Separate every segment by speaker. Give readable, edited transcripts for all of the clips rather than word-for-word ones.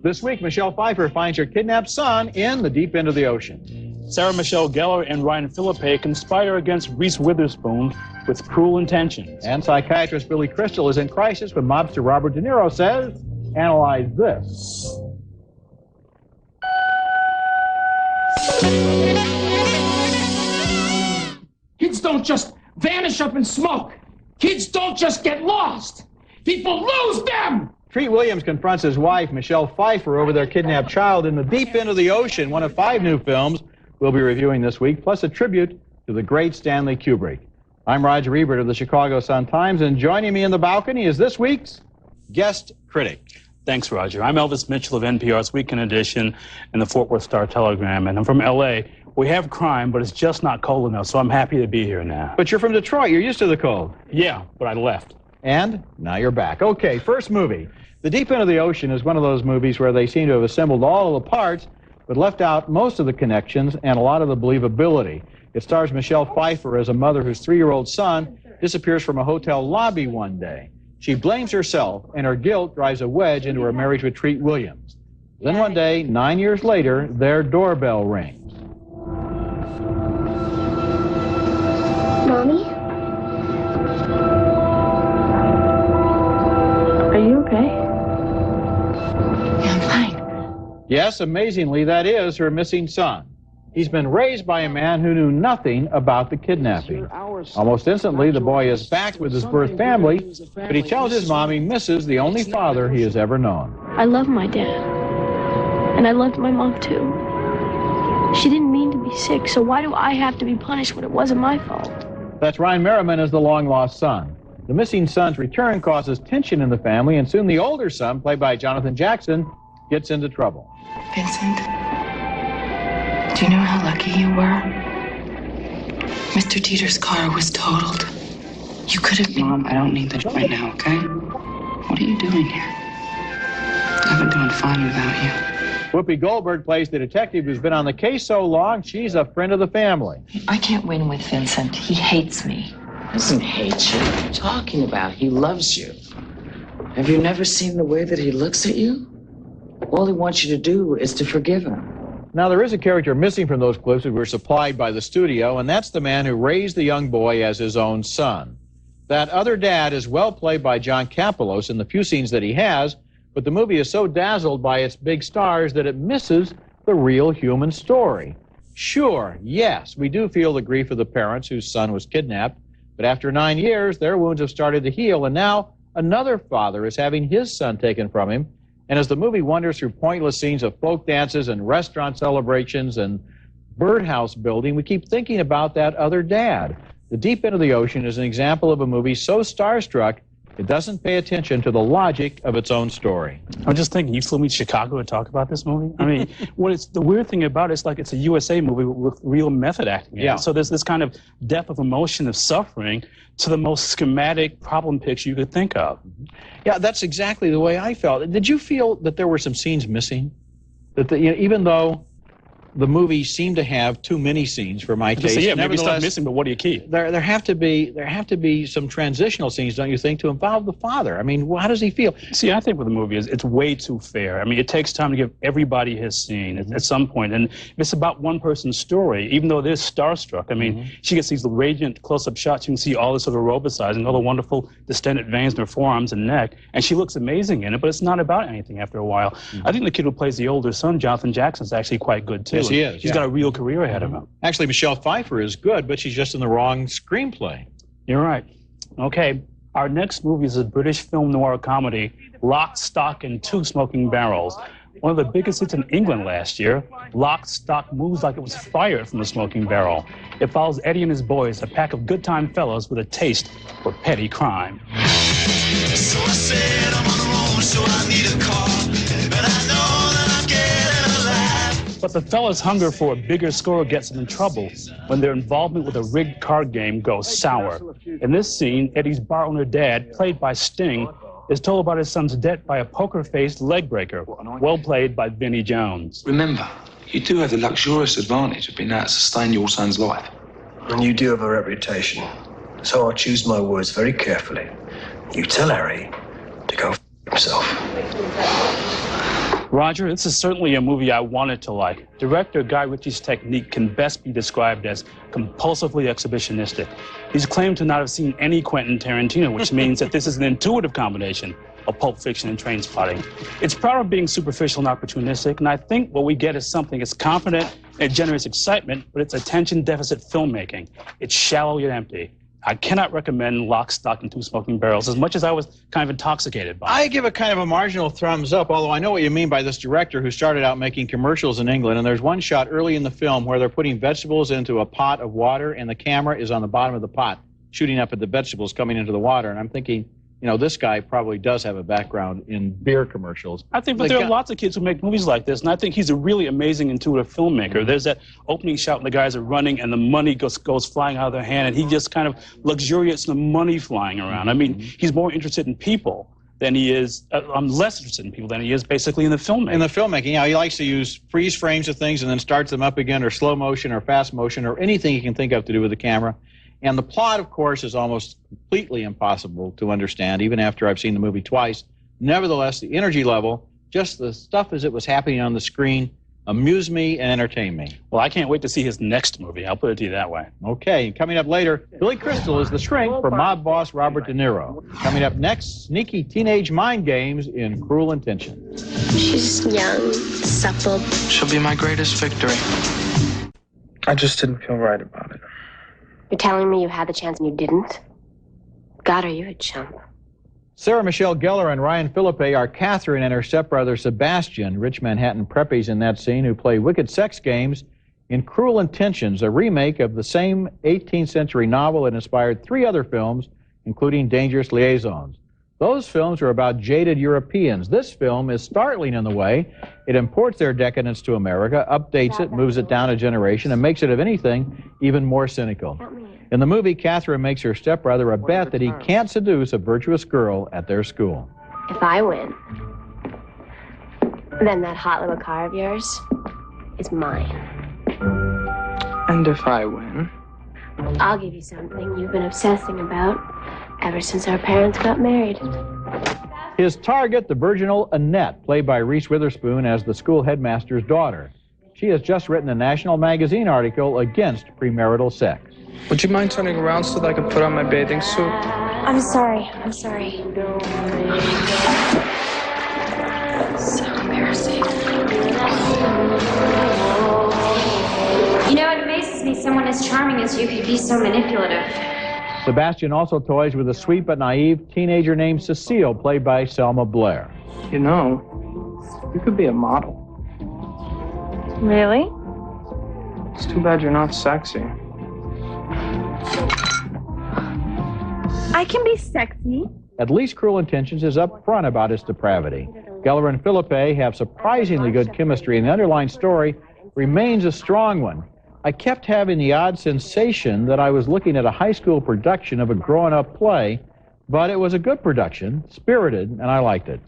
Speaker 1: This week, Michelle Pfeiffer finds her kidnapped son in the deep end of the ocean.
Speaker 2: Sarah Michelle Gellar and Ryan Philippe conspire against Reese Witherspoon with cruel intentions.
Speaker 1: And psychiatrist Billy Crystal is in crisis when mobster Robert De Niro says, analyze this.
Speaker 3: Kids don't just vanish up in smoke. Kids don't just get lost. People lose them.
Speaker 1: Treat Williams confronts his wife, Michelle Pfeiffer, over their kidnapped child in the deep end of the ocean, one of 5 new films we'll be reviewing this week, plus a tribute to the great Stanley Kubrick. I'm Roger Ebert of the Chicago Sun-Times, and joining me in the balcony is this week's guest critic.
Speaker 2: Thanks, Roger. I'm Elvis Mitchell of NPR's Weekend Edition and the Fort Worth Star-Telegram, and I'm from L.A. We have crime, but it's just not cold enough, so I'm happy to be here now.
Speaker 1: But you're from Detroit. You're used to the cold.
Speaker 2: Yeah, but I left.
Speaker 1: And now you're back. Okay, first movie. The Deep End of the Ocean is one of those movies where they seem to have assembled all of the parts, but left out most of the connections and a lot of the believability. It stars Michelle Pfeiffer as a mother whose 3-year-old son disappears from a hotel lobby one day. She blames herself, and her guilt drives a wedge into her marriage with Treat Williams. Then one day, 9 years later, their doorbell rings.
Speaker 4: Mommy? Are you okay? Yeah, I'm fine.
Speaker 1: Yes, amazingly, that is her missing son. He's been raised by a man who knew nothing about the kidnapping. Almost instantly, the boy is back with his birth family, but he tells his mom he misses the only father he has ever known.
Speaker 4: I love my dad. And I loved my mom, too. She didn't mean to be sick, so why do I have to be punished when it wasn't my fault?
Speaker 1: That's Ryan Merriman as the long-lost son. The missing son's return causes tension in the family, and soon the older son, played by Jonathan Jackson, gets into trouble.
Speaker 5: Vincent, do you know how lucky you were? Mr. Teeter's car was totaled. You could have been... Mom, I don't need that right now, okay? What are you doing here? I've been doing fine without you.
Speaker 1: Whoopi Goldberg plays the detective who's been on the case so long, she's a friend of the family.
Speaker 6: I can't win with Vincent. He hates me.
Speaker 7: He doesn't hate you. What are you talking about? He loves you. Have you never seen the way that he looks at you? All he wants you to do is to forgive him.
Speaker 1: Now, there is a character missing from those clips that were supplied by the studio, and that's the man who raised the young boy as his own son. That other dad is well played by John Kapelos in the few scenes that he has, but the movie is so dazzled by its big stars that it misses the real human story. Sure, yes, we do feel the grief of the parents whose son was kidnapped, but after 9 years, their wounds have started to heal, and now another father is having his son taken from him. And as the movie wanders through pointless scenes of folk dances and restaurant celebrations and birdhouse building, we keep thinking about that other dad. The Deep End of the Ocean is an example of a movie so starstruck it doesn't pay attention to the logic of its own story.
Speaker 2: I'm just thinking, you flew me to Chicago to talk about this movie? I mean, the weird thing about it's like it's a USA movie with real method acting in it.
Speaker 1: Yeah.
Speaker 2: So there's this kind of depth of emotion, of suffering, to the most schematic problem picture you could think of.
Speaker 1: Yeah, that's exactly the way I felt. Did you feel that there were some scenes missing? That even though the movie seemed to have too many scenes for my taste,
Speaker 2: yeah, maybe stuff missing, but what do you keep?
Speaker 1: There have to be some transitional scenes, don't you think, to involve the father? I mean, how does he feel?
Speaker 2: See, I think with the movie is it's way too fair. I mean, it takes time to give everybody his scene at some point, and it's about one person's story, even though it is starstruck. I mean, she gets these radiant close-up shots. You can see all this sort of robicizing, all the wonderful distended veins in her forearms and neck, and she looks amazing in it, but it's not about anything after a while. I think the kid who plays the older son, Jonathan Jackson, is actually quite good, too.
Speaker 1: Yes, he is.
Speaker 2: He's got a real career ahead of him.
Speaker 1: Actually, Michelle Pfeiffer is good, but she's just in the wrong screenplay.
Speaker 2: You're right. Okay, our next movie is a British film noir comedy, Lock, Stock, and Two Smoking Barrels. One of the biggest hits in England last year. Lock, Stock moves like it was fired from a smoking barrel. It follows Eddie and his boys, a pack of good-time fellows with a taste for petty crime.
Speaker 8: So I said I'm on the road, so I need a car, but I know that I'm getting alive.
Speaker 2: But the fellas' hunger for a bigger score gets them in trouble when their involvement with a rigged card game goes sour. In this scene, Eddie's bar owner dad, played by Sting, is told about his son's debt by a poker-faced leg breaker, well played by Vinnie Jones.
Speaker 9: Remember, you do have the luxurious advantage of being able to sustain your son's life.
Speaker 10: And you do have a reputation, so I'll choose my words very carefully. You tell Harry to go f*** himself.
Speaker 2: Roger, this is certainly a movie I wanted to like. Director Guy Ritchie's technique can best be described as compulsively exhibitionistic. He's claimed to not have seen any Quentin Tarantino, which means that this is an intuitive combination of Pulp Fiction and Trainspotting. It's proud of being superficial and opportunistic, and I think what we get is something that's confident and generates excitement, but it's attention deficit filmmaking. It's shallow yet empty. I cannot recommend Lock, Stock, and Two Smoking Barrels as much as I was kind of intoxicated by it.
Speaker 1: I give it kind of a marginal thumbs up, although I know what you mean by this director who started out making commercials in England, and there's one shot early in the film where they're putting vegetables into a pot of water, and the camera is on the bottom of the pot, shooting up at the vegetables coming into the water, and I'm thinking, you know, this guy probably does have a background in beer commercials.
Speaker 2: I think, but there are lots of kids who make movies like this, and I think he's a really amazing intuitive filmmaker. There's that opening shot when the guys are running and the money goes flying out of their hand, and he just kind of luxuriates in the money flying around. I mean, he's more interested in people than he is, I'm less interested in people than he is basically in the filmmaking. In
Speaker 1: the filmmaking, yeah, he likes to use freeze frames of things and then starts them up again, or slow motion or fast motion, or anything he can think of to do with the camera. And the plot, of course, is almost completely impossible to understand, even after I've seen the movie twice. Nevertheless, the energy level, just the stuff as it was happening on the screen, amused me and entertained me.
Speaker 2: Well, I can't wait to see his next movie. I'll put it to you that way.
Speaker 1: Okay, coming up later, Billy Crystal is the shrink for mob boss Robert De Niro. Coming up next, sneaky teenage mind games in Cruel Intentions.
Speaker 11: She's young, supple.
Speaker 12: She'll be my greatest victory. I just didn't feel right about it.
Speaker 11: You're telling me you had the chance and you didn't? God, are you a chump?
Speaker 1: Sarah Michelle Gellar and Ryan Philippe are Catherine and her stepbrother Sebastian, rich Manhattan preppies in that scene, who play wicked sex games in Cruel Intentions, a remake of the same 18th century novel that inspired 3 other films, including Dangerous Liaisons. Those films are about jaded Europeans. This film is startling in the way it imports their decadence to America, updates it, moves it down a generation, and makes it, if anything, even more cynical. In the movie, Catherine makes her stepbrother a bet that he can't seduce a virtuous girl at their school.
Speaker 11: If I win, then that hot little car of yours is mine.
Speaker 12: And if I win?
Speaker 11: I'll give you something you've been obsessing about ever since our parents got married.
Speaker 1: His target, the virginal Annette, played by Reese Witherspoon as the school headmaster's daughter. She has just written a National Magazine article against premarital sex.
Speaker 12: Would you mind turning around so that I could put on my bathing suit?
Speaker 11: I'm sorry. So embarrassing.
Speaker 13: You know, it amazes me someone as charming as you could be so manipulative.
Speaker 1: Sebastian also toys with a sweet but naive teenager named Cecile, played by Selma Blair.
Speaker 12: You know, you could be a model.
Speaker 14: Really?
Speaker 12: It's too bad you're not sexy.
Speaker 14: I can be sexy.
Speaker 1: At least Cruel Intentions is upfront about its depravity. Gellar and Philippe have surprisingly good chemistry, and the underlying story remains a strong one. I kept having the odd sensation that I was looking at a high school production of a grown-up play, but it was a good production, spirited, and I liked it.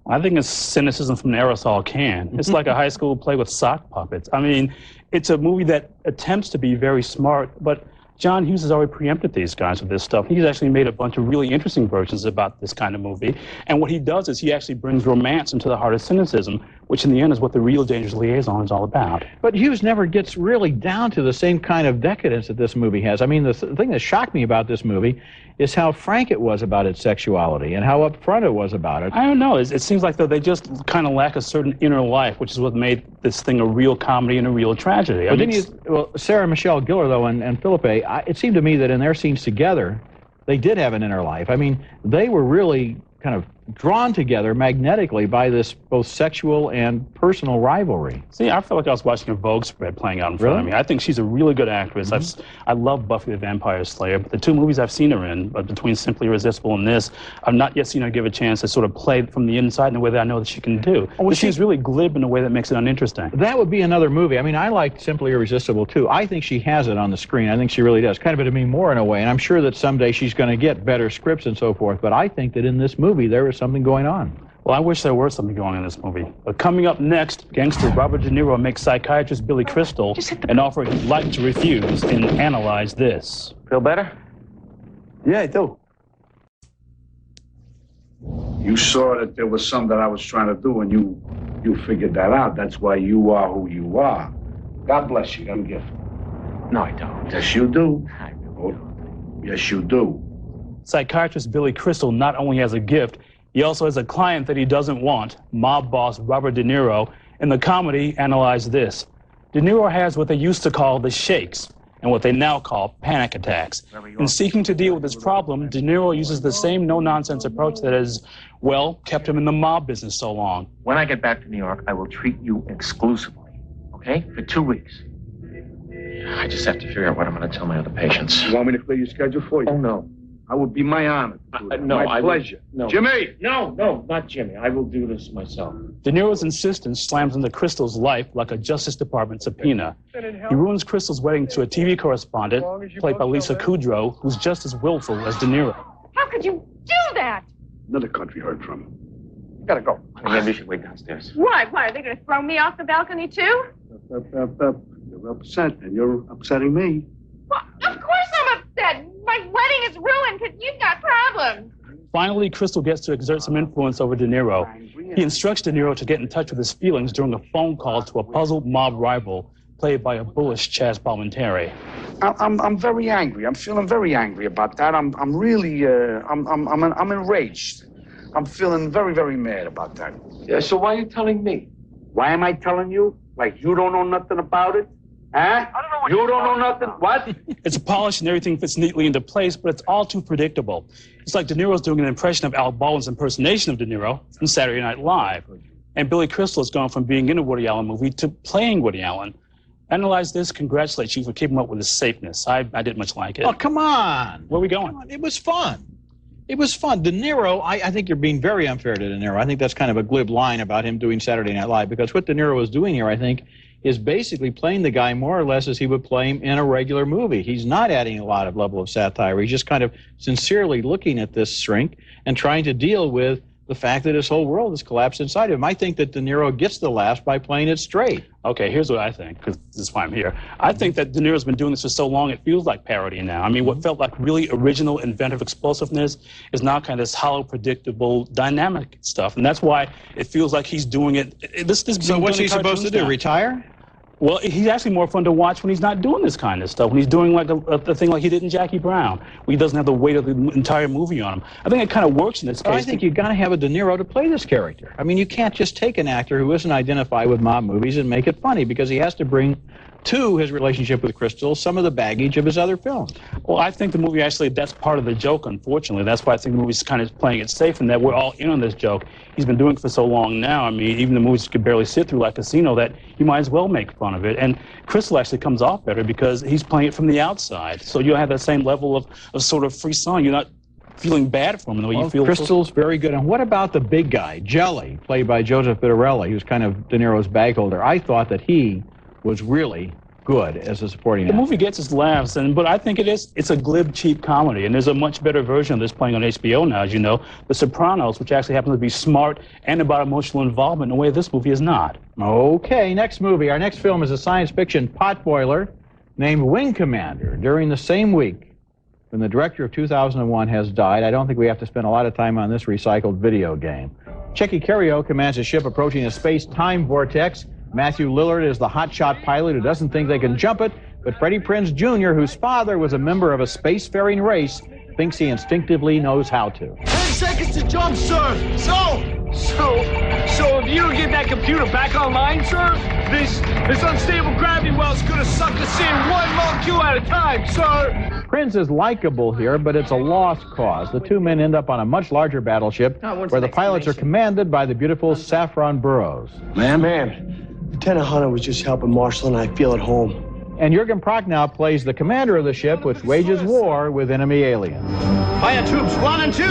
Speaker 2: I think it's cynicism from an aerosol can. It's like a high school play with sock puppets. I mean, it's a movie that attempts to be very smart, but John Hughes has already preempted these guys with this stuff. He's actually made a bunch of really interesting versions about this kind of movie. And what he does is he actually brings romance into the heart of cynicism, which in the end is what the real Dangerous Liaison is all about.
Speaker 1: But Hughes never gets really down to the same kind of decadence that this movie has. I mean, the thing that shocked me about this movie is how frank it was about its sexuality and how upfront it was about it.
Speaker 2: I don't know. It seems like, though, they just kind of lack a certain inner life, which is what made this thing a real comedy and a real tragedy.
Speaker 1: But well, Sarah Michelle Gellar, though, and Philippe, it seemed to me that in their scenes together, they did have an inner life. I mean, they were really kind of drawn together magnetically by this both sexual and personal rivalry.
Speaker 2: See, I feel like I was watching a Vogue spread playing out in front of me. I think she's a really good actress. I love Buffy the Vampire Slayer, but the 2 movies I've seen her in, between Simply Irresistible and this, I've not yet seen her give a chance to sort of play from the inside in a way that I know that she can do. But she's really glib in a way that makes it uninteresting.
Speaker 1: That would be another movie. I mean, I liked Simply Irresistible, too. I think she has it on the screen. I think she really does. Kind of to me more in a way, and I'm sure that someday she's going to get better scripts and so forth, but I think that in this movie there is something going on.
Speaker 2: Well, I wish there were something going on in this movie. But coming up next, gangster Robert De Niro makes psychiatrist Billy Crystal an offer he'd like to refuse and analyze this.
Speaker 15: Feel better?
Speaker 16: Yeah, I do. You saw that there was something that I was trying to do, and you
Speaker 15: You figured that out. That's why you are who you are. God bless you. I'm gift.
Speaker 3: No, I don't.
Speaker 15: Yes, you do. Yes, you do.
Speaker 2: Psychiatrist Billy Crystal not only has a gift, he also has a client that he doesn't want, mob boss Robert De Niro. In the comedy, Analyze This. De Niro has what they used to call the shakes, and what they now call panic attacks. In seeking to deal with this problem, De Niro uses the same no-nonsense approach that has, well, kept him in the mob business so long.
Speaker 3: When I get back to New York, I will treat you exclusively, okay? For 2 weeks. I just have to figure out what I'm going to tell my other patients.
Speaker 15: You want me to clear your schedule for you?
Speaker 3: Oh, no.
Speaker 15: I would be my honor.
Speaker 3: No,
Speaker 15: my pleasure.
Speaker 3: No.
Speaker 15: Jimmy!
Speaker 3: No, not Jimmy. I will do this myself.
Speaker 2: De Niro's insistence slams into Crystal's life like a Justice Department subpoena. He ruins Crystal's wedding to a TV correspondent, played by Lisa Kudrow, who's just as willful as De Niro.
Speaker 14: How could you do that?
Speaker 15: Another country heard from him.
Speaker 3: Gotta go. Maybe we should wait downstairs.
Speaker 14: Why? Are they going to throw me off the balcony, too?
Speaker 15: You're upset, and you're upsetting me.
Speaker 14: Well, of course I'm upset. My wedding is ruined because you've got problems.
Speaker 2: Finally, Crystal gets to exert some influence over De Niro. He instructs De Niro to get in touch with his feelings during a phone call to a puzzled mob rival, played by a bullish Chaz Palminteri.
Speaker 15: I'm very angry. I'm feeling very angry about that. I'm really I'm enraged. I'm feeling very, very mad about that.
Speaker 3: Yeah, so why are you telling me?
Speaker 15: Why am I telling you? Like you don't know nothing about it? Huh? I don't know what you don't know nothing. What?
Speaker 2: It's polished and everything fits neatly into place, but it's all too predictable. It's like De Niro's doing an impression of Al Baldwin's impersonation of De Niro from Saturday Night Live. And Billy Crystal has gone from being in a Woody Allen movie to playing Woody Allen. Analyze This congratulates you for keeping up with his safeness. I didn't much like it.
Speaker 1: Oh, come on.
Speaker 2: Where are we going?
Speaker 1: It was fun. It was fun. De Niro, I think you're being very unfair to De Niro. I think that's kind of a glib line about him doing Saturday Night Live, because what De Niro was doing here, I think, is basically playing the guy more or less as he would play him in a regular movie. He's not adding a lot of level of satire. He's just kind of sincerely looking at this shrink and trying to deal with the fact that his whole world has collapsed inside of him. I think that De Niro gets the laughs by playing it straight.
Speaker 2: Okay, here's what I think, because this is why I'm here. I think that De Niro's been doing this for so long, it feels like parody now. I mean, what felt like really original, inventive explosiveness is now kind of this hollow, predictable, dynamic stuff. And that's why it feels like he's doing it.
Speaker 1: So what's he supposed to do, retire?
Speaker 2: Well, he's actually more fun to watch when he's not doing this kind of stuff, when he's doing like a thing like he did in Jackie Brown, where he doesn't have the weight of the entire movie on him. I think it kind of works in this case.
Speaker 1: I think you've got to have a De Niro to play this character. I mean, you can't just take an actor who isn't identified with mob movies and make it funny, because he has to bring to his relationship with Crystal some of the baggage of his other films.
Speaker 2: Well, I think the movie actually, that's part of the joke, unfortunately. That's why I think the movie's kind of playing it safe, and that we're all in on this joke. He's been doing it for so long now. I mean, even the movies you could barely sit through, like Casino, that you might as well make fun of it. And Crystal actually comes off better because he's playing it from the outside. So you have that same level of sort of frisson. You're not feeling bad for him the way you feel.
Speaker 1: Crystal's very good. And what about the big guy, Jelly, played by Joseph Vitarelli, who's kind of De Niro's bag holder? I thought that he was really good as a supporting actor.
Speaker 2: The movie gets its laughs, but I think it's a glib, cheap comedy, and there's a much better version of this playing on HBO now, as you know, The Sopranos, which actually happens to be smart and about emotional involvement in a way this movie is not.
Speaker 1: Okay, next movie. Our next film is a science fiction potboiler named Wing Commander. During the same week when the director of 2001 has died, I don't think we have to spend a lot of time on this recycled video game. Checky Cario commands a ship approaching a space-time vortex. Matthew Lillard is the hotshot pilot who doesn't think they can jump it, but Freddie Prinze Jr., whose father was a member of a spacefaring race, thinks he instinctively knows how to.
Speaker 8: 10 seconds to jump, sir. So if you get that computer back online, sir, this unstable gravity well's gonna suck us in one molecule at a time, sir.
Speaker 1: Prinze is likable here, but it's a lost cause. The two men end up on a much larger battleship where the pilots are commanded by the beautiful Saffron Burrows.
Speaker 10: Man, Lieutenant Hunter was just helping Marshall and I feel at home.
Speaker 1: And Jürgen Prochnow plays the commander of the ship, which wages war with enemy aliens.
Speaker 8: Fire troops 1 and 2.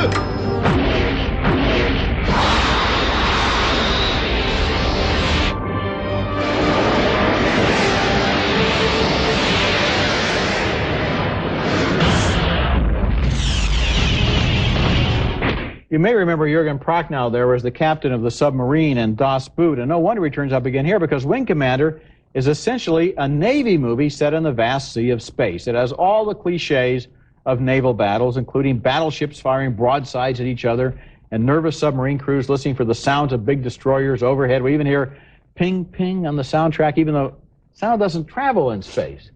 Speaker 1: You may remember Jürgen Prochnow there as the captain of the submarine in Das Boot, and no wonder he turns up again here, because Wing Commander is essentially a Navy movie set in the vast sea of space. It has all the cliches of naval battles, including battleships firing broadsides at each other and nervous submarine crews listening for the sounds of big destroyers overhead. We even hear ping, ping on the soundtrack, even though sound doesn't travel in space.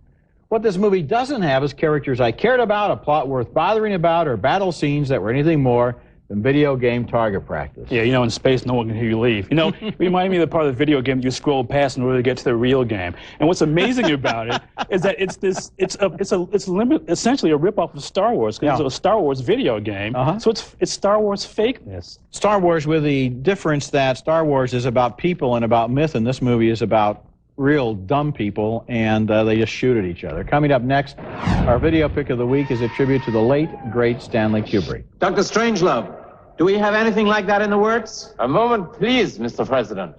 Speaker 1: What this movie doesn't have is characters I cared about, a plot worth bothering about, or battle scenes that were anything more than video game target practice.
Speaker 2: Yeah, you know, in space, no one can hear you leave. You know, it reminded me of the part of the video game you scroll past in order to get to the real game. And what's amazing about it is that it's essentially a ripoff of Star Wars, because it's a Star Wars video game. So it's Star Wars fakeness.
Speaker 1: Star Wars, with the difference that Star Wars is about people and about myth, and this movie is about real dumb people, and they just shoot at each other. Coming up next, our video pick of the week is a tribute to the late, great Stanley Kubrick.
Speaker 3: Dr. Strangelove, do we have anything like that in the works? A moment, please, Mr. President.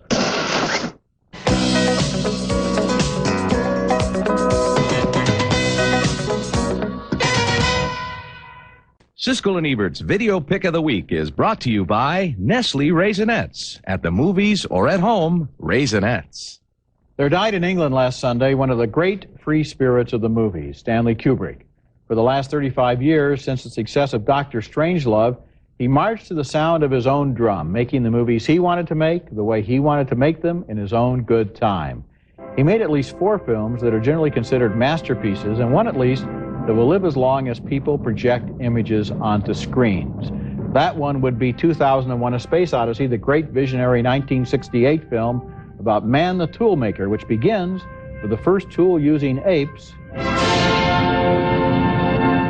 Speaker 17: Siskel and Ebert's Video Pick of the Week is brought to you by Nestle Raisinets. At the movies or at home, Raisinets.
Speaker 1: There died in England last Sunday one of the great free spirits of the movies, Stanley Kubrick. For the last 35 years, since the success of Dr. Strangelove, he marched to the sound of his own drum, making the movies he wanted to make, the way he wanted to make them, in his own good time. He made at least 4 films that are generally considered masterpieces, and one at least that will live as long as people project images onto screens. That one would be 2001: A Space Odyssey, the great visionary 1968 film about Man the Toolmaker, which begins with the first tool using apes,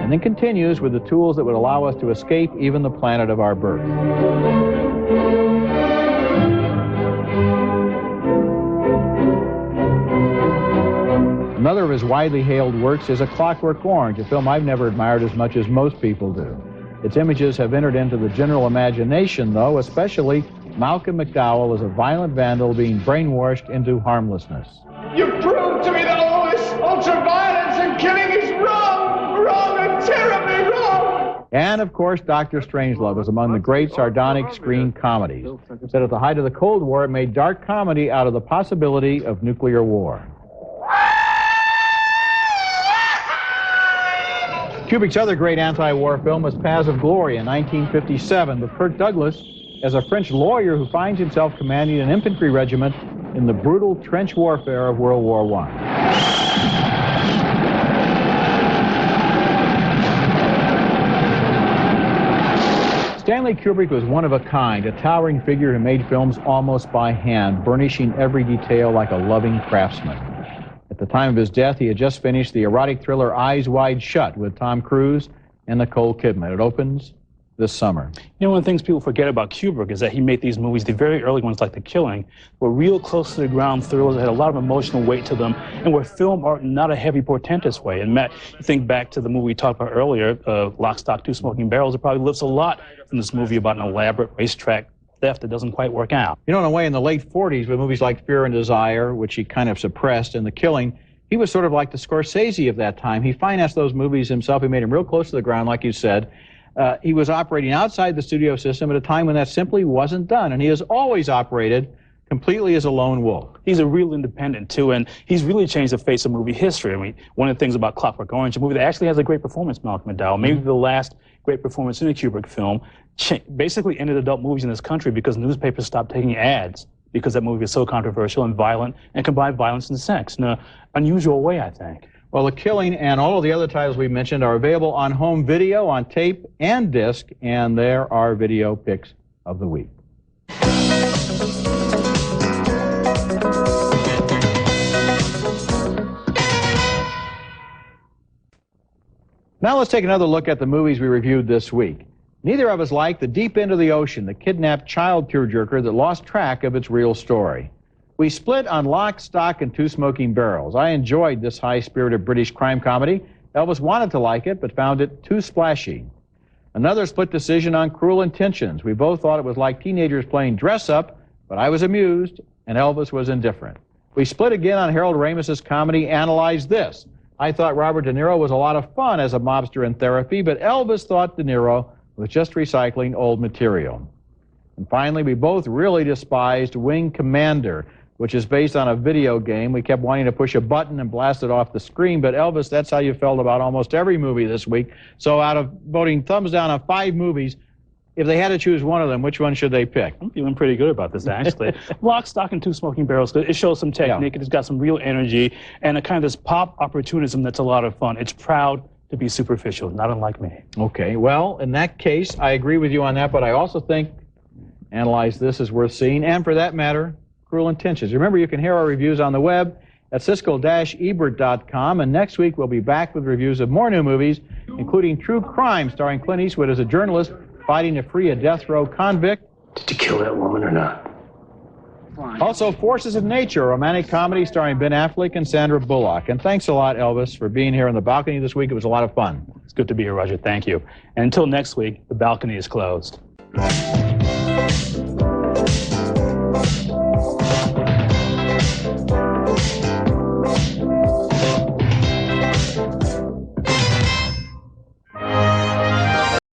Speaker 1: and then continues with the tools that would allow us to escape even the planet of our birth. Another of his widely hailed works is A Clockwork Orange, a film I've never admired as much as most people do. Its images have entered into the general imagination, though, especially Malcolm McDowell as a violent vandal being brainwashed into harmlessness.
Speaker 8: You proved to me that all this ultra-violence and killing is wrong and terribly wrong.
Speaker 1: And, of course, Dr. Strangelove is among the great sardonic screen comedies. Said at the height of the Cold War, it made dark comedy out of the possibility of nuclear war. Kubrick's other great anti-war film was Paths of Glory in 1957, with Kirk Douglas as a French lawyer who finds himself commanding an infantry regiment in the brutal trench warfare of World War I. Stanley Kubrick was one of a kind, a towering figure who made films almost by hand, burnishing every detail like a loving craftsman. At the time of his death, he had just finished the erotic thriller Eyes Wide Shut with Tom Cruise and Nicole Kidman. It opens this summer.
Speaker 2: You know, one of the things people forget about Kubrick is that he made these movies, the very early ones like The Killing, were real close to the ground thrillers that had a lot of emotional weight to them and were film art in not a heavy, portentous way. And Matt, you think back to the movie we talked about earlier, Lock, Stock, Two Smoking Barrels, it probably lifts a lot from this movie about an elaborate racetrack theft that doesn't quite work out.
Speaker 1: You know, in a way, in the late 40s, with movies like Fear and Desire, which he kind of suppressed, and The Killing, he was sort of like the Scorsese of that time. He financed those movies himself. He made them real close to the ground, like you said. He was operating outside the studio system at a time when that simply wasn't done, and he has always operated completely as a lone wolf.
Speaker 2: He's a real independent, too, and he's really changed the face of movie history. I mean, one of the things about Clockwork Orange, a movie that actually has a great performance, Malcolm McDowell, maybe the last great performance in a Kubrick film, basically ended adult movies in this country because newspapers stopped taking ads because that movie is so controversial and violent and combined violence and sex in an unusual way, I think.
Speaker 1: Well, The Killing and all of the other titles we mentioned are available on home video, on tape, and disc, and there are video picks of the week. Now let's take another look at the movies we reviewed this week. Neither of us liked The Deep End of the Ocean, the kidnapped child tearjerker that lost track of its real story. We split on Lock, Stock, and Two Smoking Barrels. I enjoyed this high-spirited British crime comedy. Elvis wanted to like it, but found it too splashy. Another split decision on Cruel Intentions. We both thought it was like teenagers playing dress-up, but I was amused, and Elvis was indifferent. We split again on Harold Ramis's comedy Analyze This. I thought Robert De Niro was a lot of fun as a mobster in therapy, but Elvis thought De Niro was just recycling old material. And finally, we both really despised Wing Commander, which is based on a video game. We kept wanting to push a button and blast it off the screen, but Elvis, that's how you felt about almost every movie this week. So out of voting thumbs down on 5 movies, if they had to choose one of them, which one should they pick?
Speaker 2: I'm feeling pretty good about this, actually. Lock, Stock, and Two Smoking Barrels. It shows some technique. It's got some real energy and a kind of this pop opportunism that's a lot of fun. It's proud to be superficial, not unlike me.
Speaker 1: Okay, well, in that case, I agree with you on that, but I also think Analyze This is worth seeing, and for that matter, Cruel Intentions. Remember, you can hear our reviews on the web at Siskel-Ebert.com, and next week we'll be back with reviews of more new movies, including True Crime, starring Clint Eastwood as a journalist fighting to free a death row convict.
Speaker 18: Did you kill that woman or not?
Speaker 1: Also, Forces of Nature, a romantic comedy starring Ben Affleck and Sandra Bullock. And thanks a lot, Elvis, for being here on the balcony this week. It was a lot of fun.
Speaker 2: It's good to be here, Roger. Thank you. And until next week, the balcony is closed.